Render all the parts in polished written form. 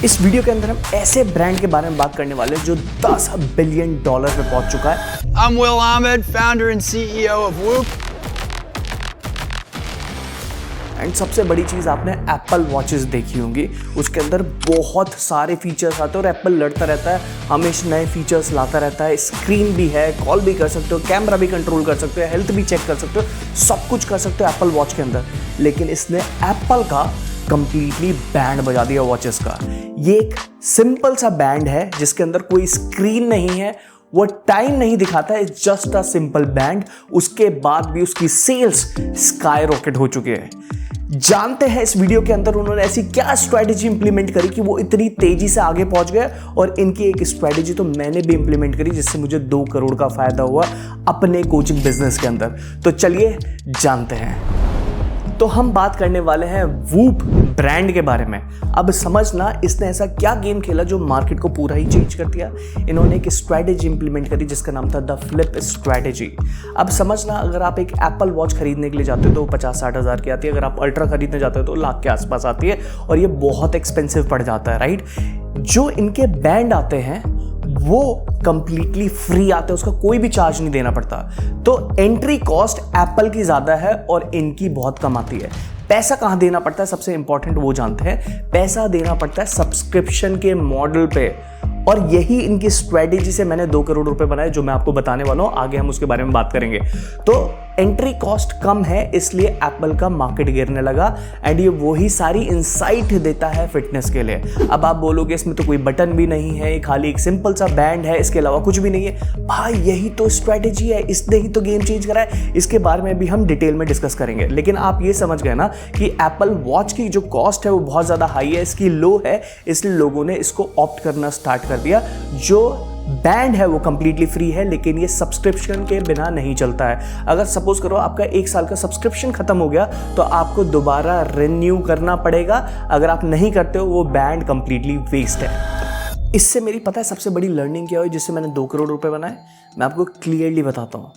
इस वीडियो के अंदर हम ऐसे ब्रांड के बारे में बात करने वाले हैं जो $10 बिलियन पे पहुंच चुका है। I'm Will Ahmed, founder and CEO of Whoop. And सबसे बड़ी चीज़ आपने एप्पल वॉचेस देखी होंगी, उसके अंदर बहुत सारे फीचर्स आते हैं और एप्पल लड़ता रहता है, हमेशा नए फीचर्स लाता रहता है। स्क्रीन भी है, कॉल भी कर सकते हो, कैमरा भी कंट्रोल कर सकते हो, हेल्थ भी चेक कर सकते हो, सब कुछ कर सकते हो एप्पल वॉच के अंदर। लेकिन इसने एप्पल का कंप्लीटली बैंड बजा दिया वॉचेस का। ये एक सिंपल सा बैंड है जिसके अंदर कोई स्क्रीन नहीं है, वो टाइम नहीं दिखाता है, जस्ट अ सिंपल बैंड। उसके बाद भी उसकी सेल्स स्काई रॉकेट हो चुके हैं। जानते हैं इस वीडियो के अंदर उन्होंने ऐसी क्या स्ट्रेटेजी इंप्लीमेंट करी कि वो इतनी तेजी से आगे पहुंच गए। और इनकी एक स्ट्रेटेजी तो मैंने भी इंप्लीमेंट करी जिससे मुझे 2 करोड़ का फायदा हुआ अपने कोचिंग बिजनेस के अंदर। तो चलिए जानते हैं। तो हम बात करने वाले हैं वूप ब्रांड के बारे में। अब समझना इसने ऐसा क्या गेम खेला जो मार्केट को पूरा ही चेंज कर दिया। इन्होंने एक स्ट्रैटेजी इंप्लीमेंट करी जिसका नाम था द फ्लिप स्ट्रैटेजी। अब समझना, अगर आप एक एप्पल वॉच खरीदने के लिए जाते हो तो 50-60 हज़ार की आती है। अगर आप अल्ट्रा खरीदने जाते हो तो लाख के आसपास आती है और ये बहुत एक्सपेंसिव पड़ जाता है, राइट। जो इनके बैंड आते हैं वो कंप्लीटली फ्री आते हैं, उसका कोई भी चार्ज नहीं देना पड़ता। तो एंट्री कॉस्ट एप्पल की ज्यादा है और इनकी बहुत कम आती है। पैसा कहां देना पड़ता है, सबसे इंपॉर्टेंट वो जानते हैं। पैसा देना पड़ता है सब्सक्रिप्शन के मॉडल पे, और यही इनकी स्ट्रेटेजी से मैंने 2 करोड़ रुपए बनाए जो मैं आपको बताने वाला हूं। आगे हम उसके बारे में बात करेंगे। तो एंट्री कॉस्ट कम है इसलिए एप्पल का मार्केट गिरने लगा। एंड ये वही सारी इंसाइट देता है फिटनेस के लिए। अब आप बोलोगे इसमें तो कोई बटन भी नहीं है, ये खाली एक सिंपल सा बैंड है, इसके अलावा कुछ भी नहीं है। भाई यही तो स्ट्रेटेजी है, इसने ही तो गेम चेंज करा है। इसके बारे में भी हम डिटेल में डिस्कस करेंगे। लेकिन आप ये समझ गए ना कि एप्पल वॉच की जो कॉस्ट है वो बहुत ज्यादा हाई है, इसकी लो है, इसलिए लोगों ने इसको ऑप्ट करना स्टार्ट कर दिया। जो बैंड है वो कंप्लीटली फ्री है, लेकिन ये सब्सक्रिप्शन के बिना नहीं चलता है। अगर सपोज करो आपका 1 साल का सब्सक्रिप्शन खत्म हो गया तो आपको दोबारा रिन्यू करना पड़ेगा। अगर आप नहीं करते हो वो बैंड कंप्लीटली वेस्ट है। इससे मेरी पता है सबसे बड़ी लर्निंग क्या हुई जिससे मैंने 2 करोड़ रुपए बनाए। मैं आपको क्लियरली बताता हूँ।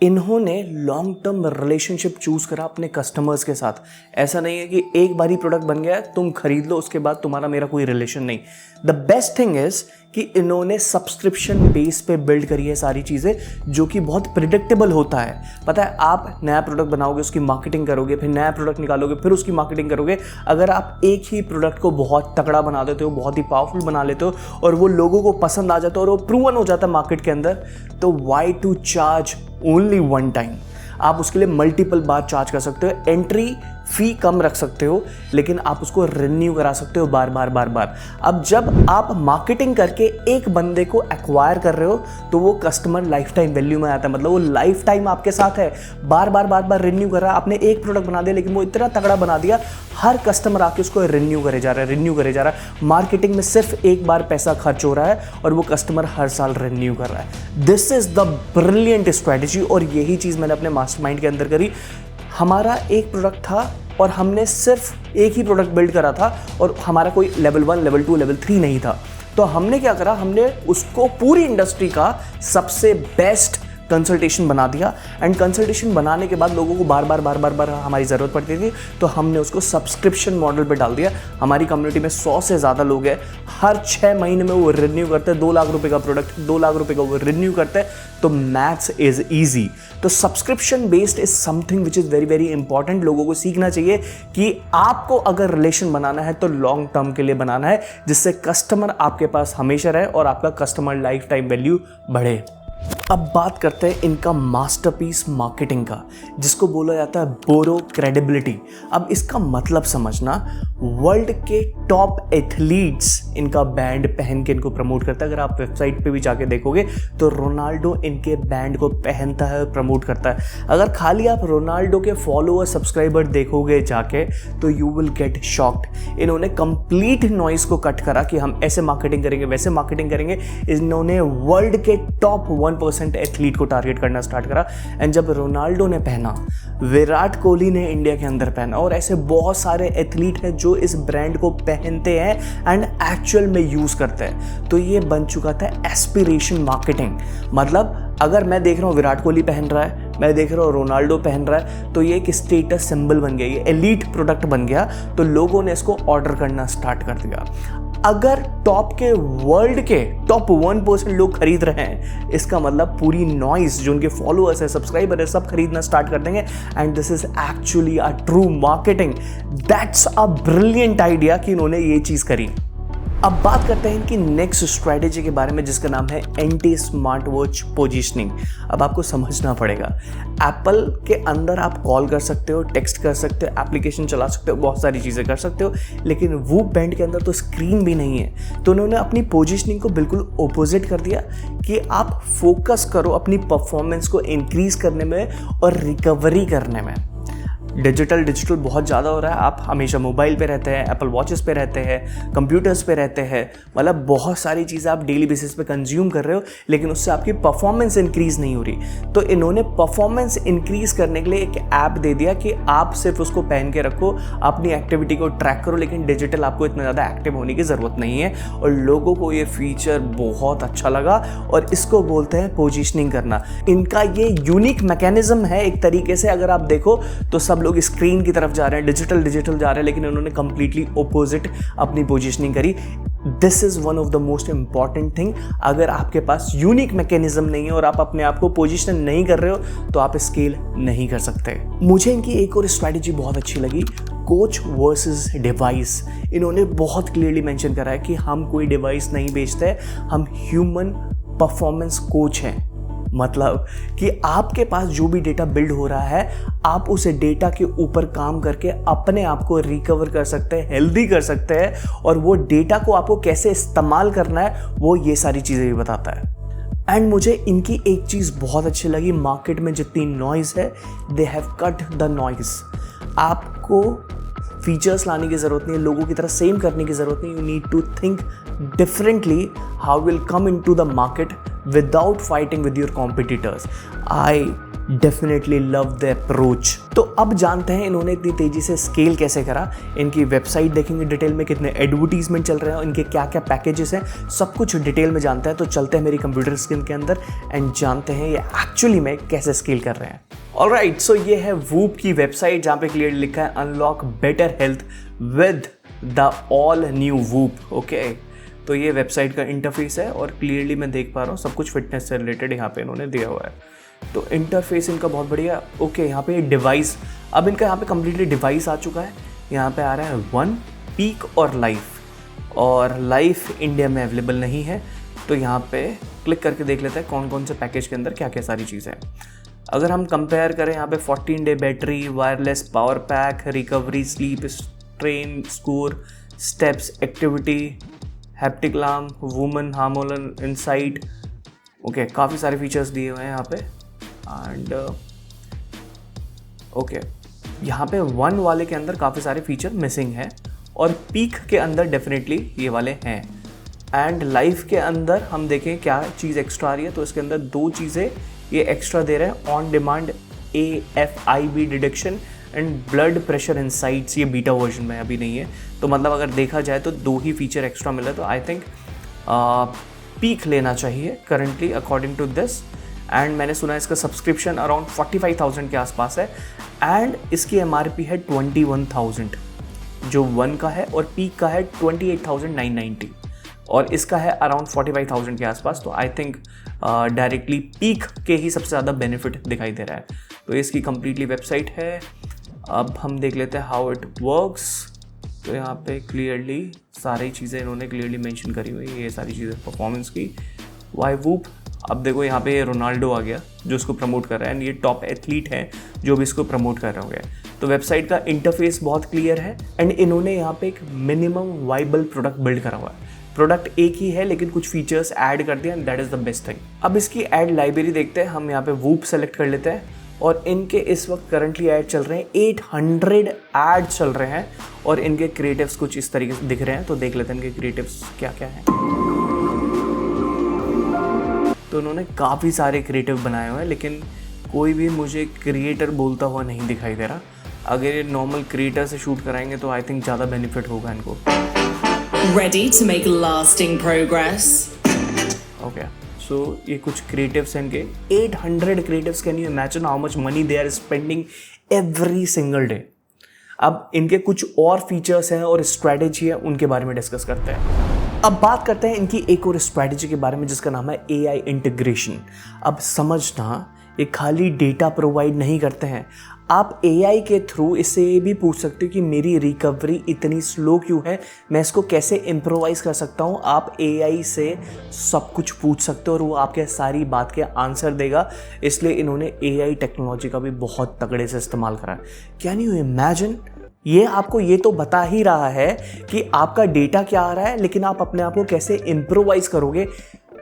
इन्होंने लॉन्ग टर्म रिलेशनशिप चूज करा अपने कस्टमर्स के साथ। ऐसा नहीं है कि एक बार ही प्रोडक्ट बन गया तुम खरीद लो, उसके बाद तुम्हारा मेरा कोई रिलेशन नहीं। द बेस्ट थिंग इज कि इन्होंने सब्सक्रिप्शन बेस पे बिल्ड करी है सारी चीज़ें, जो कि बहुत प्रिडिक्टेबल होता है। पता है, आप नया प्रोडक्ट बनाओगे, उसकी मार्केटिंग करोगे, फिर नया प्रोडक्ट निकालोगे, फिर उसकी मार्केटिंग करोगे। अगर आप एक ही प्रोडक्ट को बहुत तगड़ा बना देते हो, बहुत ही पावरफुल बना लेते हो और वो लोगों को पसंद आ जाता है और वो प्रूवन हो जाता है मार्केट के अंदर, तो why to charge only one time. आप उसके लिए मल्टीपल बार चार्ज कर सकते हो। एंट्री फी कम रख सकते हो, लेकिन आप उसको रिन्यू करा सकते हो बार बार बार बार। अब जब आप मार्केटिंग करके एक बंदे को एक्वायर कर रहे हो तो वो कस्टमर लाइफ टाइम वैल्यू में आता है। मतलब वो लाइफ टाइम आपके साथ है, बार बार रिन्यू कर रहा है। आपने एक प्रोडक्ट बना दिया लेकिन वो इतना तगड़ा बना दिया, हर कस्टमर आके उसको रिन्यू करे जा रहा है। मार्केटिंग में सिर्फ एक बार पैसा खर्च हो रहा है और वो कस्टमर हर साल रिन्यू कर रहा है। This is the brilliant strategy और यही चीज मैंने अपने मास्टरमाइंड के अंदर करी। हमारा एक प्रोडक्ट था और हमने सिर्फ एक ही प्रोडक्ट बिल्ड करा था और हमारा कोई लेवल 1, लेवल 2, लेवल 3 नहीं था। तो हमने क्या करा, हमने उसको पूरी इंडस्ट्री का सबसे बेस्ट कंसल्टेशन बना दिया। एंड कंसल्टेशन बनाने के बाद लोगों को बार बार हमारी ज़रूरत पड़ती थी, तो हमने उसको सब्सक्रिप्शन मॉडल पे डाल दिया। हमारी कम्युनिटी में 100 से ज़्यादा लोग हैं, हर 6 महीने में वो रिन्यू करते हैं। 2 लाख रुपए का प्रोडक्ट 2 लाख रुपए का वो रिन्यू करते हैं। तो मैथ्स इज ईजी। तो subscription based is something which is very very important. लोगों को सीखना चाहिए कि आपको अगर रिलेशन बनाना है तो लॉन्ग टर्म के लिए बनाना है, जिससे कस्टमर आपके पास हमेशा रहे और आपका कस्टमर लाइफ टाइम वैल्यू बढ़े। अब बात करते हैं इनका मास्टरपीस मार्केटिंग का, जिसको बोला जाता है बोरो क्रेडिबिलिटी। अब इसका मतलब समझना, वर्ल्ड के टॉप एथलीट्स इनका बैंड पहन के इनको प्रमोट करता है। अगर आप वेबसाइट पे भी जाके देखोगे तो रोनाल्डो इनके बैंड को पहनता है, प्रमोट करता है। अगर खाली आप रोनाल्डो के फॉलोअर सब्सक्राइबर देखोगे जाके तो यू विल गेट शॉक्ड। इन्होंने कंप्लीट नॉइस को कट करा कि हम ऐसे मार्केटिंग करेंगे, वैसे मार्केटिंग करेंगे। इन्होंने वर्ल्ड के टॉप 1% एथलीट को टारगेट करना स्टार्ट करा। एंड जब रोनाल्डो ने पहना, विराट कोहली ने इंडिया के अंदर पहना, और ऐसे बहुत सारे एथलीट हैं जो इस ब्रांड को पहनते हैं एंड एक्चुअल में यूज करते हैं, तो ये बन चुका था एस्पिरेशन मार्केटिंग। मतलब अगर मैं देख रहा हूँ विराट कोहली पहन रहा है, मैं देख रहा हूँ रोनाल्डो पहन रहा है, तो ये एक स्टेटस सिंबल बन गया, ये एलीट प्रोडक्ट बन गया, तो लोगों ने इसको ऑर्डर करना स्टार्ट कर दिया। अगर टॉप के वर्ल्ड के टॉप 1% लोग खरीद रहे हैं, इसका मतलब पूरी नॉइस जो उनके फॉलोअर्स है, सब्सक्राइबर है, सब खरीदना स्टार्ट कर देंगे। And this is actually a true marketing. That's a brilliant idea कि इन्होंने ये चीज करी। अब बात करते हैं इनकी नेक्स्ट स्ट्रेटेजी के बारे में, जिसका नाम है एंटी स्मार्ट वॉच पोजिशनिंग। अब आपको समझना पड़ेगा, एप्पल के अंदर आप कॉल कर सकते हो, टेक्स्ट कर सकते हो, एप्लीकेशन चला सकते हो, बहुत सारी चीज़ें कर सकते हो, लेकिन वूप बैंड के अंदर तो स्क्रीन भी नहीं है। तो उन्होंने अपनी पोजिशनिंग को बिल्कुल ओपोजिट कर दिया कि आप फोकस करो अपनी परफॉर्मेंस को इंक्रीज करने में और रिकवरी करने में। डिजिटल बहुत ज़्यादा हो रहा है, आप हमेशा मोबाइल पे रहते हैं, एप्पल वॉचेस पे रहते हैं, कंप्यूटर्स पे रहते हैं, मतलब बहुत सारी चीज़ें आप डेली बेसिस पे कंज्यूम कर रहे हो, लेकिन उससे आपकी परफॉर्मेंस इंक्रीज़ नहीं हो रही। तो इन्होंने परफॉर्मेंस इंक्रीज़ करने के लिए एक ऐप दे दिया कि आप सिर्फ उसको पहन के रखो, अपनी एक्टिविटी को ट्रैक करो, लेकिन डिजिटल आपको इतना ज़्यादा एक्टिव होने की ज़रूरत नहीं है। और लोगों को ये फीचर बहुत अच्छा लगा और इसको बोलते हैं पोजिशनिंग करना। इनका ये यूनिक मैकेनिज्म है एक तरीके से, अगर आप देखो तो सब लोग स्क्रीन की तरफ जा रहे हैं, डिजिटल जा रहे हैं, लेकिन उन्होंने कंप्लीटली ऑपोजिट अपनी पोजीशनिंग करी। This is one of the most important thing. अगर आपके पास यूनिक मैकेनिज्म नहीं है और आप अपने आप को पोजीशन नहीं कर रहे हो, तो आप स्केल नहीं कर सकते। मुझे इनकी एक और स्ट्रैटेजी बहुत अच्छी लगी, कोच वर्सेस डिवाइस। इन्होंने बहुत क्लियरली मेंशन करा है कि हम कोई डिवाइस नहीं बेचते, हम ह्यूमन परफॉर्मेंस कोच हैं। मतलब कि आपके पास जो भी डेटा बिल्ड हो रहा है, आप उस डेटा के ऊपर काम करके अपने आप को रिकवर कर सकते हैं, हेल्दी कर सकते हैं, और वो डेटा को आपको कैसे इस्तेमाल करना है वो ये सारी चीज़ें भी बताता है। एंड मुझे इनकी एक चीज़ बहुत अच्छी लगी, मार्केट में जितनी नॉइज़ है, they have cut the noise. आपको फीचर्स लाने की ज़रूरत नहीं है, लोगों की तरह सेम करने की ज़रूरत नहीं। You need to think differently how will come into the market without fighting with your competitors. I definitely love the approach. तो अब जानते हैं इन्होंने इतनी तेज़ी से स्केल कैसे करा। इनकी वेबसाइट देखेंगे डिटेल में, कितने एडवर्टीजमेंट चल रहे हैं, इनके क्या क्या पैकेजेस हैं, सब कुछ डिटेल में जानते हैं। तो चलते हैं मेरी कंप्यूटर स्क्रीन के अंदर एंड जानते हैं ये एक्चुअली में कैसे स्केल कर रहे हैं। ऑलराइट, सो ये है वूप की वेबसाइट, जहाँ पे क्लियरली लिखा है unlock better health with the all new whoop. Okay, तो ये वेबसाइट का इंटरफेस है और क्लियरली मैं देख पा रहा हूँ सब कुछ फिटनेस से रिलेटेड यहाँ पे इन्होंने दिया हुआ है। तो इंटरफेस इनका बहुत बढ़िया। ओके, यहाँ पे डिवाइस, अब इनका यहाँ पे कम्प्लीटली डिवाइस आ चुका है। यहाँ पे आ रहा है 1, पीक और लाइफ। और लाइफ इंडिया में अवेलेबल नहीं है, तो यहाँ पे क्लिक करके देख लेते हैं कौन कौन से पैकेज के अंदर क्या क्या सारी चीज़ें हैं। अगर हम कंपेयर करें, यहाँ पे 14 day battery, wireless power pack, recovery, sleep train score, steps, activity, haptic alarm, woman hormonal insight. Okay, काफ़ी सारे फीचर्स दिए हुए हैं यहाँ पे। एंड ओके, यहाँ पे 1 वाले के अंदर काफ़ी सारे फीचर मिसिंग हैं और पीक के अंदर डेफिनेटली ये वाले हैं। एंड लाइफ के अंदर हम देखें क्या चीज़ एक्स्ट्रा आ रही है, तो इसके अंदर 2 चीज़ें ये एक्स्ट्रा दे रहे हैं, on demand AFIB detection and blood pressure insights. ये बीटा वर्जन में अभी नहीं है, तो मतलब अगर देखा जाए तो 2 ही फीचर एक्स्ट्रा मिला। तो आई थिंक पीक लेना चाहिए currently according to this. And मैंने सुना इसका सब्सक्रिप्शन अराउंड 45,000 के आसपास है एंड इसकी MRP है 21,000 जो 1 का है, और पीक का है 28,990 और इसका है अराउंड 45,000 के आसपास। तो आई थिंक डायरेक्टली पीक के ही सबसे ज़्यादा बेनिफिट दिखाई दे रहा है। तो इसकी कम्प्लीटली वेबसाइट है। अब हम देख लेते हैं हाउ इट वर्क्स। तो यहाँ पे क्लियरली सारी चीज़ें इन्होंने क्लियरली मेंशन करी हुई है, ये सारी चीज़ें परफॉर्मेंस की। वाई वूप, अब देखो यहाँ पे रोनाल्डो आ गया जो इसको प्रमोट कर रहा है एंड ये टॉप एथलीट है जो भी इसको प्रमोट कर रहे होंगे। तो वेबसाइट का इंटरफेस बहुत क्लियर है एंड इन्होंने यहाँ पे एक मिनिमम वाइबल प्रोडक्ट बिल्ड करा हुआ है। प्रोडक्ट एक ही है लेकिन कुछ फीचर्स ऐड कर दिया and that is the best thing. अब इसकी ऐड लाइब्रेरी देखते हैं। हम यहाँ पे वूप सेलेक्ट कर लेते हैं और इनके इस वक्त करंटली ऐड चल रहे हैं, 800 ऐड चल रहे हैं और इनके क्रिएटिव्स कुछ इस तरीके से दिख रहे हैं। तो देख लेते हैं इनके क्रिएटिव्स क्या क्या हैं। तो उन्होंने काफ़ी सारे क्रिएटिव बनाए हुए हैं लेकिन कोई भी मुझे क्रिएटर बोलता हुआ नहीं दिखाई दे रहा। अगर ये नॉर्मल क्रिएटर से शूट कराएंगे तो आई थिंक ज़्यादा बेनिफिट होगा इनको। Ready to make lasting progress? Okay, so ये कुछ क्रिएटिव्स हैं इनके 800 creatives. Can you imagine how much money they are spending every single day. अब इनके कुछ और फीचर्स हैं और स्ट्रैटेजी है, उनके बारे में डिस्कस करते हैं। अब बात करते हैं इनकी एक और स्ट्रैटेजी के बारे में जिसका नाम है AI इंटीग्रेशन। अब समझना, ये खाली डेटा प्रोवाइड नहीं करते हैं, आप AI के थ्रू इससे ये भी पूछ सकते हो कि मेरी रिकवरी इतनी स्लो क्यों है, मैं इसको कैसे इम्प्रोवाइज कर सकता हूँ। आप AI से सब कुछ पूछ सकते हो और वो आपके सारी बात के आंसर देगा। इसलिए इन्होंने AI टेक्नोलॉजी का भी बहुत तगड़े से इस्तेमाल करा है। कैन यू इमेजिन, ये आपको ये तो बता ही रहा है कि आपका डेटा क्या आ रहा है, लेकिन आप अपने आप को कैसे इम्प्रोवाइज करोगे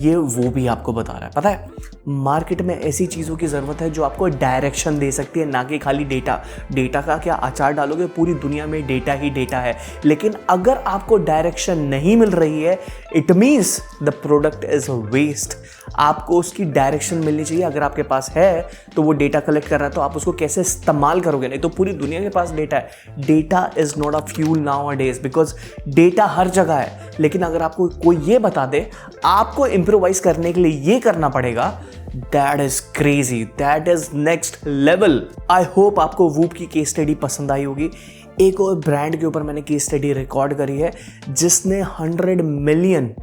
ये वो भी आपको बता रहा है। पता है, मार्केट में ऐसी चीज़ों की ज़रूरत है जो आपको डायरेक्शन दे सकती है, ना कि खाली डेटा। डेटा का क्या अचार डालोगे, पूरी दुनिया में डेटा ही डेटा है। लेकिन अगर आपको डायरेक्शन नहीं मिल रही है, it means the product is waste. आपको उसकी डायरेक्शन मिलनी चाहिए। अगर आपके पास है तो वो डेटा कलेक्ट कर रहा है, तो आप उसको कैसे इस्तेमाल करोगे। नहीं तो पूरी दुनिया के पास डेटा है। Data is not a fuel nowadays, because data हर जगह है। लेकिन अगर आपको कोई ये बता दे आपको इम्प्रोवाइज करने के लिए ये करना पड़ेगा, that is crazy, that is next level. I hope आपको वूप की केस स्टडी पसंद आई होगी। एक और ब्रांड के ऊपर मैंने केस स्टडी रिकॉर्ड करी है जिसने $100 मिलियन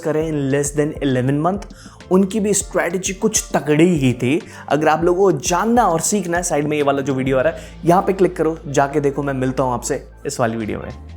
करे इन लेस देन 11 मंथ। उनकी भी स्ट्रैटेजी कुछ तगड़ी ही थी। अगर आप लोगों को जानना और सीखना है, साइड में ये वाला जो वीडियो आ रहा है यहाँ पे क्लिक करो, जाके देखो। मैं मिलता हूँ आपसे इस वाली वीडियो में।